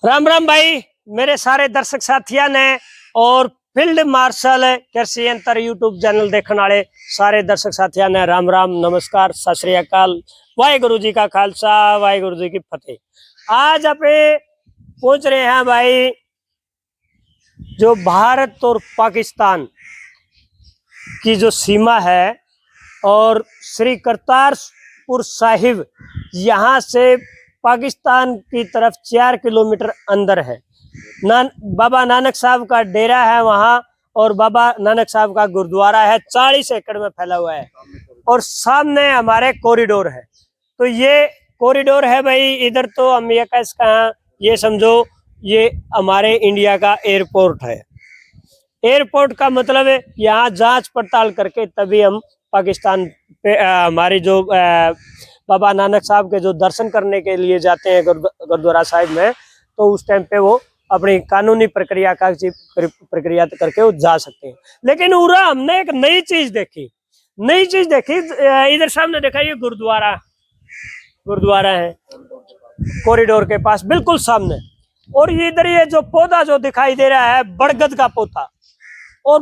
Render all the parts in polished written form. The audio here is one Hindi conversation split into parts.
राम राम भाई, मेरे सारे दर्शक साथियों ने और फील्ड मार्शल कृषि यंत्र यूट्यूब चैनल देखने वाले सारे दर्शक साथियों ने राम राम नमस्कार सत श्री अकाल। वाहिगुरु जी का खालसा वाहिगुरु जी की फतेह। आज आप पहुंच रहे हैं भाई जो भारत और पाकिस्तान की जो सीमा है और श्री करतारपुर साहिब यहाँ से पाकिस्तान की तरफ 4 किलोमीटर अंदर है। बाबा नानक साहब का डेरा है वहाँ और बाबा नानक साहब का गुरुद्वारा है, 40 एकड़ में फैला हुआ है और सामने हमारे कॉरिडोर है। तो ये कॉरिडोर है भाई, इधर तो हम ये कहा ये समझो ये हमारे इंडिया का एयरपोर्ट है। एयरपोर्ट का मतलब है यहाँ जांच पड़ताल करके तभी हम पाकिस्तान पे हमारी जो बाबा नानक साहब के जो दर्शन करने के लिए जाते हैं गुरुद्वारा साहिब में, तो उस टाइम पे वो अपनी कानूनी प्रक्रिया करके वो जा सकते हैं। लेकिन उरा हमने एक नई चीज देखी। इधर सामने देखा, ये गुरुद्वारा है कॉरिडोर के पास बिल्कुल सामने। और इधर ये जो पौधा जो दिखाई दे रहा है बड़गद का पौधा और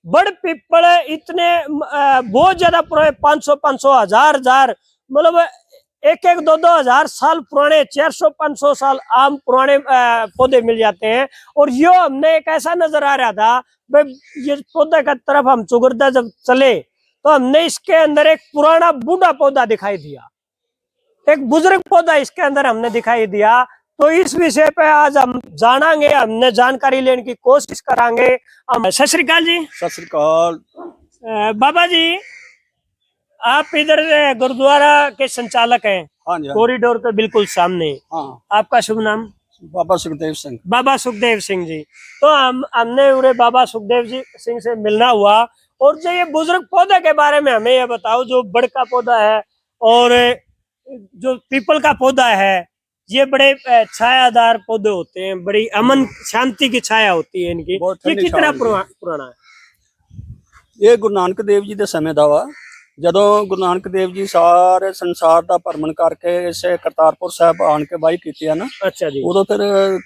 बड़ पीपल इतने बहुत ज्यादा पुराने 500 हजार मतलब 1-2 हजार साल पुराने, 400-500 साल आम पुराने पौधे मिल जाते हैं। और यो हमने एक ऐसा नजर आ रहा था भाई, ये पौधे का तरफ हम चुगरदा जब चले तो हमने इसके अंदर एक पुराना बूढ़ा पौधा दिखाई दिया, एक बुजुर्ग पौधा इसके अंदर हमने दिखाई दिया। तो इस विषय पे आज हम जानेंगे, हमने जानकारी लेने की कोशिश करांगे। सत श्री अकाल जी। सत श्री अकाल बाबा जी, आप इधर गुरुद्वारा के संचालक हैं। हाँ जी। कॉरिडोर के बिल्कुल सामने। हाँ। आपका शुभ नाम? बाबा सुखदेव सिंह। बाबा सुखदेव सिंह जी। तो हमने उरे बाबा सुखदेव जी सिंह से मिलना हुआ। और जो ये बुजुर्ग पौधे के बारे में हमें ये बताओ, जो बड़ का पौधा है और जो पीपल का पौधा है, ये बड़े छायादार पौधे होते हैं, बड़ी अमन शांति की छाया होती है इनकी। ये कितना पुराना है? ये गुरु नानक देव जी के समय का वा, जदों गुरु नानक देव जी सारे संसार का भ्रमण करके इस करतारपुर साहब आन के वाही की है ना। अच्छा जी। उदों फिर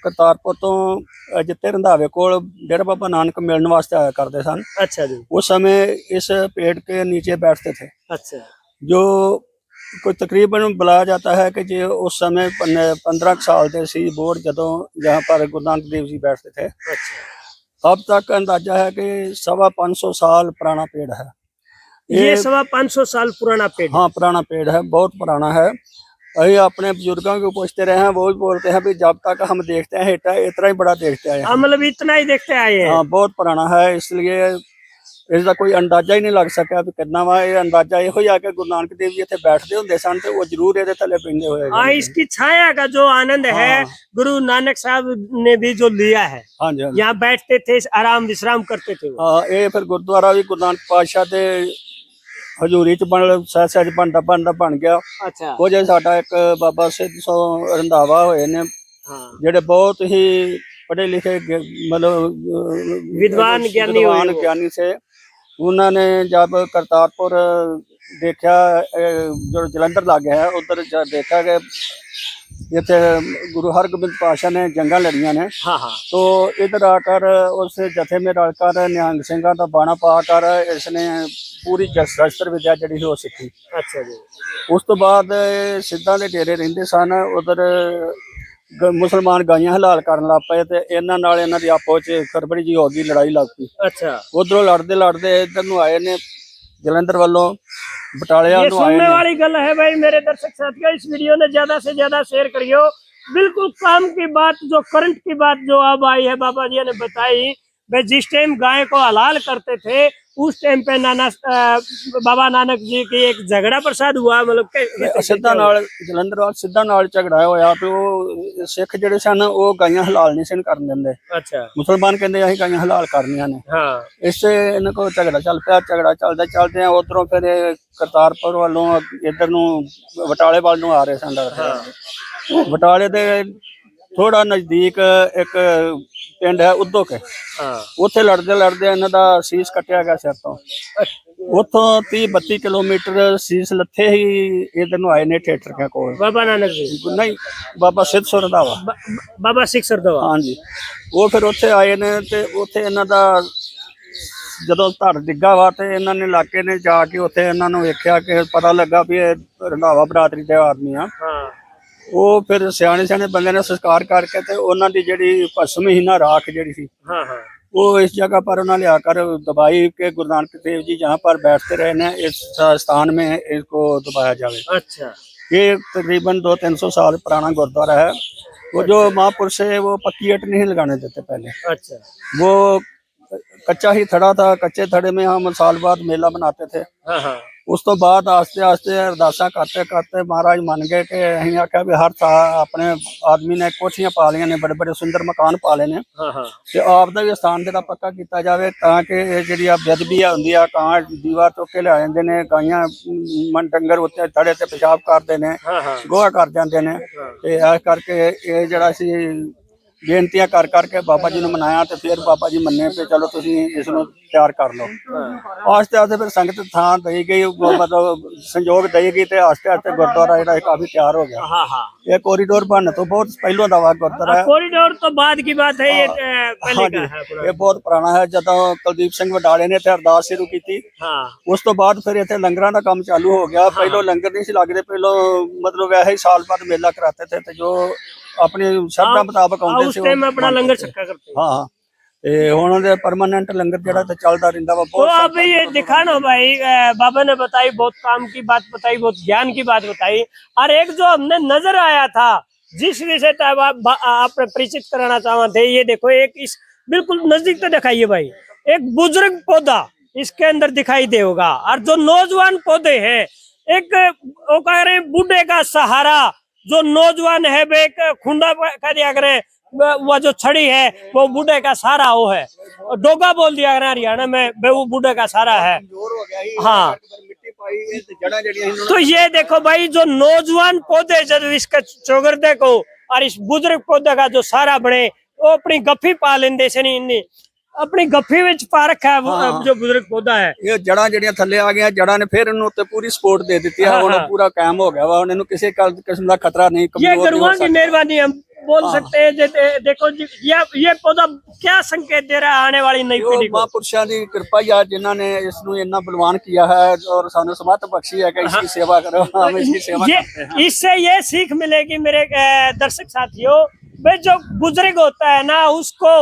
करतारपुर तो जिते रंधावे कोल डेरा बाबा नानक मिलने वास्ते आया करते सन। अच्छा जी। उस समय इस पेड़ के नीचे बैठते थे। अच्छा। जो कोई तकरीबन बुलाया जाता है कि जो उस समय 15 साल के सी बोर्ड जदों यहाँ पर गुरु नानक देव जी बैठते थे। अच्छा। अब तक अंदाजा है कि 525 साल पुराना पेड़ है। ये 525 साल पुराना पेड़? हाँ, पुराना पेड़ है, बहुत पुराना है। अभी अपने बुजुर्गों को पूछते रहे हैं, वो भी बोलते हैं भी जब तक हम देखते हैं इतना ही बड़ा देखते आए हैं। मतलब इतना ही देखते आए हैं। हाँ, बहुत पुराना है, इसलिए इसका कोई अंदाजा ही नहीं लग सका भी कितना वा। ये अंदाजा यो ही आके गुरु नानक देव जी इत्थे बैठते होंदे सन ते वो जरूर ये थले पैंदे होए। हाँ, इसकी छाया का जो आनंद है गुरु नानक साहब ने भी जो लिया है। हाँ जी। यहाँ बैठते थे, आराम विश्राम करते थे। हाँ, ये फिर गुरुद्वारा भी गुरु नानक पातशाह दे हजूरी च सहज बन गया। अच्छा। कुछ साडा एक बाबा सिद्ध सो रंधावा होए ने, जेडे बहुत ही पढ़े लिखे मतलब विद्वान ज्ञानी से। उन्होंने जब करतारपुर देखा, जो जलंधर लागे है, उधर देखा कि इतने गुरु हरगोबिंद पातशाह ने जंगा लड़िया ने। हाँ हाँ। तो इधर आकर उस जथे में रलकर निहंग सिंह का बाणा पाकर इसने पूरी शस्त्र विद्या जी वो सीखी। अच्छा जी। उस तो बाद सिद्धां दे डेरे रहिंदे सन, उधर मुसलमान गाइयां हलाल करन लग पे ते इन्हां नाल इन्हां दी आपो च खरबड़ी जी हो गई, लड़ाई लग पई। अच्छा। उधरों लड़दे इधर नूं आए ने, जलंधर वालों बटाले नूं आए। सुनने वाली गल है भाई मेरे दर्शक साथियों, इस वीडियो ने ज्यादा से ज्यादा शेयर करियो। बिल्कुल काम की बात, जो करंट की बात जो अब आई है, बाबा जी ने बताई भाई। जिस टाइम गाय को हलाल करते थे उस टाइम पे बाबा नानक जी की एक झगड़ा प्रसाद हुआ, मतलब सिद्धा नाल जलंधर वाल सिद्धा नाल झगड़ा होया तो सिख जिहड़े सन वो गाइयां हलाल नहीं सन करन दिंदे। अच्छा। मुसलमान कहंदे असीं गाइयां हलाल करनियां ने। हाँ। इससे इन्हां कोल झगड़ा चल पिया। झगड़ा चलदे उधरों फिर करतारपुर वालों इधर नूं बटाले वाल नूं आ रहे सन। बटाले दे ਥੋੜਾ ਨਜ਼ਦੀਕ ਇੱਕ ਪਿੰਡ ਹੈ ਉਦੋਂ ਕੇ हाँ ਉੱਥੇ ਲੜਦੇ ਲੜਦੇ ਇਹਨਾਂ ਦਾ ਸੀਸ ਕੱਟਿਆ ਗਿਆ ਸਿਰ ਤੋਂ। ਉੱਥੋਂ 30-32 ਕਿਲੋਮੀਟਰ ਸੀਸ ਲੱਥੇ ਹੀ ਇਧਰ ਨੂੰ ਆਏ ਨੇ ਥੀਏਟਰ ਕੇ ਕੋਲ। बाबा नानक जी ਨਹੀਂ, ਬਾਬਾ ਸਿੱਧ ਸੁਰ ਦਾ ਵਾ। बाबा सिख सरदवा ਹਾਂਜੀ, ਉਹ ਫਿਰ ਉੱਥੇ ਆਏ ਨੇ ਤੇ ਉੱਥੇ ਇਹਨਾਂ ਦਾ ਜਦੋਂ ਧੜ ਡਿੱਗਾ ਵਾ ਤੇ ਇਹਨਾਂ ਨੇ ਇਲਾਕੇ ਨੇ ਜਾ ਕੇ ਉੱਥੇ ਇਹਨਾਂ ਨੂੰ ਵੇਖਿਆ ਕਿ ਪਤਾ ਲੱਗਾ ਵੀ ਇਹ ਰੰਧਾਵਾ ਬਰਾਦਰੀ ਦੇ ਆਦਮੀ ਆ। हाँ ਉਹ ਫਿਰ ਸਿਆਣੇ ਸਿਆਣੇ ਬੰਦੇ ਨੇ ਸੰਸਕਾਰ ਕਰਕੇ ਤੇ ਉਹਨਾਂ ਦੀ ਜਿਹੜੀ ਭਸਮ ਹੀ ਨਾ ਰਾਖ ਜਿਹੜੀ ਸੀ हाँ हाँ वो इस जगह पर उन्होंने ले आकर दबाई के गुरु नानक देव जी जहाँ पर बैठते रहे ने इस स्थान में इसको दबाया जाए। अच्छा ये तकरीबन 200-300 साल पुराना गुरुद्वारा है। वो जो महापुरुष है वो पक्की ईंट नहीं लगाने देते पहले, अच्छा वो कच्चा ही थड़ा था। कच्चे थड़े में हम साल बाद मेला बनाते थे। हाँ हाँ उस तो बाद आस्ते आस्ते अरदासा करते करते महाराज मान गए कि अं आख्या भी हर साल अपने आदमी ने कोठियां पा लिया ने, बड़े बड़े सुंदर मकान पा ले ने हाँ हाँ ਤੇ ਆਪ ਦਾ ਵੀ ਸਥਾਨ ਜਿਹੜਾ ਪੱਕਾ ਕੀਤਾ ਜਾਵੇ ਤਾਂ ਕਿ ਇਹ ਜਿਹੜੀ ਆ ਬੇਅਦਬੀ ਆ ਹੁੰਦੀ ਆ, ਕਾਂ ਦੀਵਾ ਚੁੱਕ ਕੇ ਲਿਆ ਜਾਂਦੇ ਨੇ, ਗਾਈਆਂ ਮਨ ਡੰਗਰ ਉੱਤੇ ਥੜੇ ਤੇ ਪਿਸ਼ਾਬ ਕਰਦੇ ਨੇ, हाँ हाँ ਗੋਹਾ ਕਰ ਜਾਂਦੇ ਨੇ। ਤੇ ਇਸ ਕਰਕੇ ਇਹ ਜਿਹੜਾ ਸੀ ਬੇਨਤੀਆਂ ਕਰ ਕਰਕੇ ਬਾਬਾ ਜੀ ਨੂੰ ਮਨਾਇਆ ਤੇ ਫਿਰ ਬਾਬਾ ਜੀ ਮੰਨੇ ਕਿ ਚਲੋ ਤੁਸੀਂ ਇਸ ਨੂੰ ਤਿਆਰ ਕਰ ਲਓ। ਆਸਤੇ ਆਸਤੇ ਫਿਰ ਸੰਗਤ ਥਾਂ ਦੇਈ ਗਈ, ਮਤਲਬ ਸੰਯੋਗ ਦੇਈ ਗਈ ਤੇ ਆਸਤੇ ਆਸਤੇ ਗੁਰਦੁਆਰਾ ਜਿਹੜਾ ਕਾਫੀ ਤਿਆਰ ਹੋ ਗਿਆ। हाँ हाँ ਇਹ ਕੋਰੀਡੋਰ ਬਣਨ ਤੋਂ ਬਹੁਤ ਪਹਿਲਾਂ ਦਾ ਵਾ ਗੁਰਦੁਆਰਾ ਹੈ। कॉरिडोर तो बाद की बात है, ये पहले का है पूरा। ਇਹ ਬਹੁਤ ਪੁਰਾਣਾ ਹੈ। ਜਦੋਂ ਕੁਲਦੀਪ ਸਿੰਘ ਵਡਾਲੇ ਨੇ ਤੇ ਅਰਦਾਸ ਸ਼ੁਰੂ ਕੀਤੀ हाँ ਉਸ ਤੋਂ ਬਾਅਦ ਫਿਰ ਇੱਥੇ ਲੰਗਰਾਂ ਦਾ ਕੰਮ ਚਾਲੂ ਹੋ ਗਿਆ। ਪਹਿਲੋਂ ਲੰਗਰ ਨਹੀਂ ਸੀ ਲੱਗਦੇ, ਪਹਿਲੋਂ ਮਤਲਬ ਵੈਸੇ ਹੀ ਸਾਲ ਬਾਅਦ ਮੇਲਾ ਕਰਾਤੇ थे ਤੇ ਜੋ ਆਪਣੀ ਸ਼ਰਧਾ ਮੁਤਾਬਕ ਆਉਂਦੇ उस ਸੀ टाइम अपना लंगर छक्का करते हैं। ਹਾਂ ਤੇ ਹੁਣ ਦੇ ਪਰਮਾਨੈਂਟ ਲੰਗਰ ਜਿਹੜਾ ਤੇ ਚੱਲਦਾ ਰਹਿੰਦਾ ਵਾ। तो ਬਹੁਤ अब ये दिखा ना भाई, बाबा ने बताई, बहुत काम की बात बताई, बहुत ज्ञान की बात बताई। और एक जो हमने नजर आया था, जिस विषय आप परिचित कराना चाहते, ये देखो, एक इस बिल्कुल नजदीक तो दिखाइए भाई, एक बुजुर्ग पौधा इसके अंदर दिखाई दे होगा। और जो नौजवान पौधे हैं, एक वो कह रहे हैं बूढ़े का सहारा, जो नौजवान है वे एक खुंडा कह दिया करें, वो जो छड़ी है वो बूढ़े का सहारा वो है, और डोगा बोल दिया करें हरियाणा में, वो बूढ़े का सहारा है। हाँ तो ये देखो भाई, जो नौजवान पौधे जब इसके चौगरदे को और इस बुजुर्ग पौधे का जो सहारा बने, वो अपनी गफी पा लेंदे से नहीं, अपनी गफी विच पा रखा है वो जो बुजुर्ग पौधा है। ਇਹ ਜੜਾਂ ਜਿਹੜੀਆਂ ਥੱਲੇ ਆ ਗਈਆਂ, ਜੜਾਂ ਨੇ ਫਿਰ ਇਹਨੂੰ ਉੱਤੇ ਪੂਰੀ ਸਪੋਰਟ ਦੇ ਦਿੱਤੀ ਆ। ਹੁਣ ਪੂਰਾ ਕਾਇਮ ਹੋ ਗਿਆ ਵਾ, ਹੁਣ ਇਹਨੂੰ ਕਿਸੇ ਕਿਸਮ ਦਾ ਖਤਰਾ ਨਹੀਂ, ये ਕਮਜ਼ੋਰ नहीं हो गुरुओं की सकता। मेहरबानी हम बोल सकते हैं। देखो जी, ये पौधा क्या संकेत दे रहा है आने वाली नई ਉਹ पीढ़ी को। ਮਹਾਂਪੁਰਸ਼ਾਂ ਦੀ ਕਿਰਪਾ ਹੀ ਆ ਜਿਨ੍ਹਾਂ ਨੇ ਇਸ ਨੂੰ ਇੰਨਾ ਬਲਵਾਨ किया है और ਸਾਨੂੰ ਸਮਤ ਬਖਸ਼ੀ ਹੈ कि इसकी सेवा करो। हम इसकी सेवा करते हैं। इससे ये सीख मिलेगी मेरे दर्शक साथियों, भाई जो बुजुर्ग होता है ना, उसको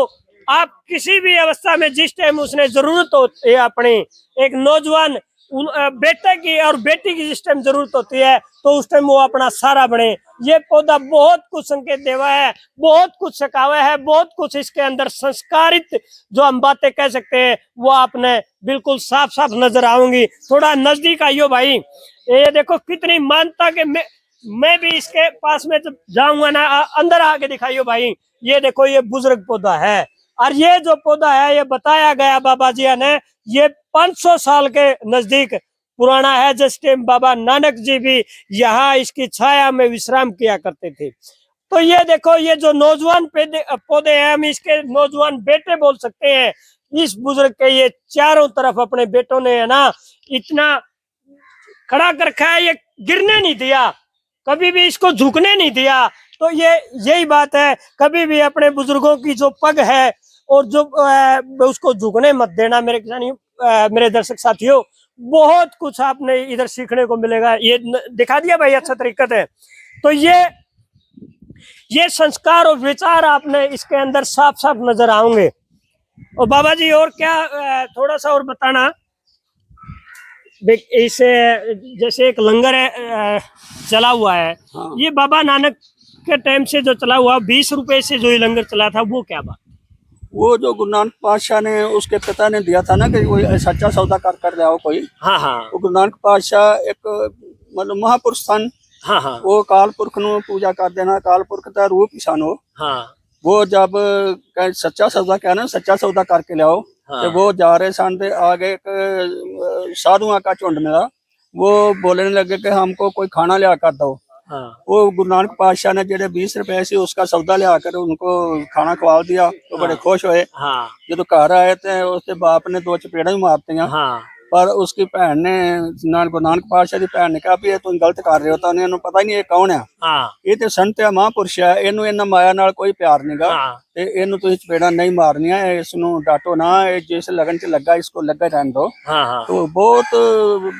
आप किसी भी अवस्था में जिस टाइम उसने जरूरत होती है अपनी, एक नौजवान बेटे की और बेटी की जिस टाइम जरूरत होती है, तो उस टाइम वो अपना सहारा बने। ये पौधा बहुत कुछ संकेत देवा है, बहुत कुछ सिखावा है, बहुत कुछ इसके अंदर संस्कारित जो हम बातें कह सकते हैं वो आपने बिल्कुल साफ साफ नजर आऊंगी। थोड़ा नजदीक आइयो भाई, ये देखो कितनी मानता के मैं भी इसके पास में जब जाऊंगा ना, अंदर आके दिखाइयो भाई। ये देखो, ये बुजुर्ग पौधा है, और ये जो पौधा है ये बताया गया बाबा जी ने, ये 500 साल के नजदीक पुराना है। जिस टाइम बाबा नानक जी भी यहाँ इसकी छाया में विश्राम किया करते थे। तो ये देखो, ये जो नौजवान पौधे हैं, हम इसके नौजवान बेटे बोल सकते हैं। इस बुजुर्ग के ये चारों तरफ अपने बेटों ने है ना इतना खड़ा कर रखा है, ये गिरने नहीं दिया, कभी भी इसको झुकने नहीं दिया। तो ये यही बात है, कभी भी अपने बुजुर्गों की जो पग है और जो उसको झुकने मत देना मेरे किसानी मेरे दर्शक साथियों। बहुत कुछ आपने इधर सीखने को मिलेगा। ये दिखा दिया भाई अच्छा तरीका है। तो ये संस्कार और विचार आपने इसके अंदर साफ साफ नजर आएंगे। और बाबा जी और क्या थोड़ा सा और बताना, इसे जैसे एक लंगर है चला हुआ है, हाँ। ये बाबा नानक के टाइम से जो चला हुआ 20 रुपए से जो ये लंगर चला था, वो क्या बात? वो जो गुरु नानक पातशाह ने उसके पिता ने दिया था ना कि कोई सच्चा सौदा कर ले आओ कोई। हाँ हाँ वो गुरु नानक पातशाह एक मतलब महापुरुष सन। हाँ हाँ वो काल पुरख ਨੂੰ पूजा कर देना, काल पुरख ਦਾ रूप ही सन हो। हाँ वो जब सच्चा सौदा कहना, सच्चा सौदा करके ले आओ। हाँ। तो वो जा रहे सन ते आगे एक साधुओं का झुंड मिला। वो बोलने लगे कि हमको कोई खाना लिया कर दो। हाँ वो गुरु नानक पातशाह ने जेडे 20 रुपए से उसका सौदा लिया कर उनको खाना खवा दिया, तो बड़े खुश हुए। हाँ जो घर आए थे उसके बाप ने 2 चपेड़ा भी मारती, हाँ पर उसकी भैन ने गुरु नानक पातशाह की भैन ने कहा भी तुम गलत कर रहे हो, तो उन्हें पता ही नहीं ये कौन है, हाँ ये तो संत है महापुरुष है, इनू इन्ना माया नाल कोई प्यार नहीं गा, हाँ ते इनू तुसीं चपेड़ा नहीं मारनिया, इसनू डांटो ना, ये जिस लगन च लगा इसको लगा रहने दो। हाँ हाँ तो बहुत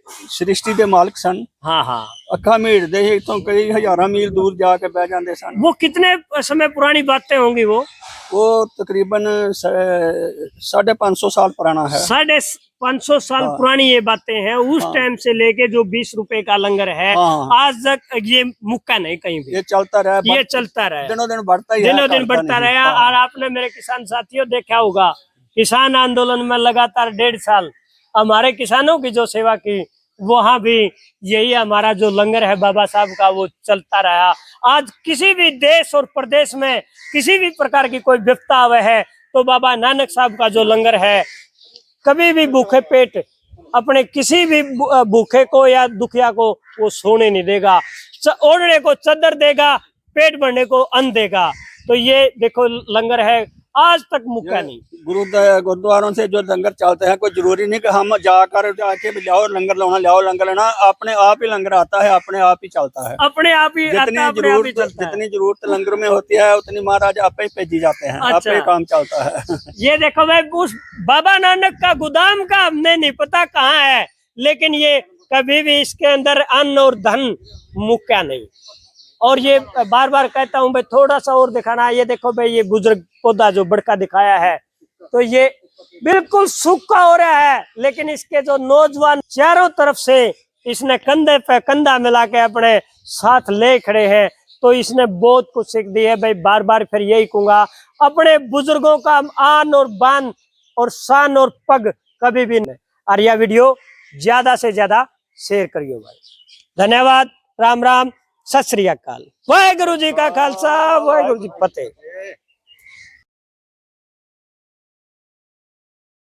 सृष्टि के मालिक सन, हाँ हाँ। अखा मीटदे ही इथों कई हजारां मील दूर जाके बह जाते सन। वो कितने समय पुरानी बातें होंगी? वो तकरीबन 550 साल पुराना है। 550 साल हाँ। पुरानी ये बातें हैं। उस हाँ। टाइम से लेके जो 20 रुपए का लंगर है हाँ। आज तक ये मुक्का नहीं कहीं भी, ये चलता रहा, ये चलता रहा, दिनों दिन बढ़ता ही है, दिनों दिन घटता बढ़ता नहीं। रहा। हाँ। और आपने मेरे किसान साथियों देखा होगा, किसान आंदोलन में लगातार 1.5 साल हमारे किसानों की जो सेवा की, वहां भी यही हमारा जो लंगर है बाबा साहब का वो चलता रहा। आज किसी भी देश और प्रदेश में किसी भी प्रकार की कोई विपदा आवे है तो बाबा नानक साहब का जो लंगर है कभी भी भूखे पेट अपने किसी भी भूखे को या दुखिया को वो सोने नहीं देगा, ओढ़ने को चादर देगा, पेट भरने को अन्न देगा। तो ये देखो लंगर है आज तक मुक्का नहीं। गुरुद्वारों से जो लंगर चलते हैं, कोई जरूरी नहीं कि हम जाके भी लाओ लंगर लाना, लाओ लंगर लेना, अपने आप ही लंगर आता है, अपने आप ही चलता है, अपने आप ही आता, अपने आप ही चलता है। जितनी जरूरत लंगर में होती है उतनी महाराज आपे ही भेजी जाते हैं। अच्छा। आपे ही काम चलता है। ये देखो भाई, उस बाबा नानक का गोदाम का हमने नहीं पता कहाँ है, लेकिन ये कभी भी इसके अंदर अन्न और धन मुक्का नहीं। और ये बार बार कहता हूँ भाई थोड़ा सा और दिखाना। ये देखो भाई, ये बुजुर्ग पौधा जो बड़का दिखाया है, तो ये बिल्कुल सूखा हो रहा है, लेकिन इसके जो नौजवान चारों तरफ से इसने कंधे पे कंधा मिला के अपने साथ ले खड़े हैं, तो इसने बहुत कुछ सीख दी है भाई। बार बार फिर यही कहूंगा, अपने बुजुर्गों का आन और बान और शान और पग कभी भी नहीं। और यह वीडियो ज्यादा से ज्यादा शेयर करियो भाई। धन्यवाद। राम राम, सत श्री अकाल। वाहेगुरु जी का खालसा, वाहेगुरु जी फतेह।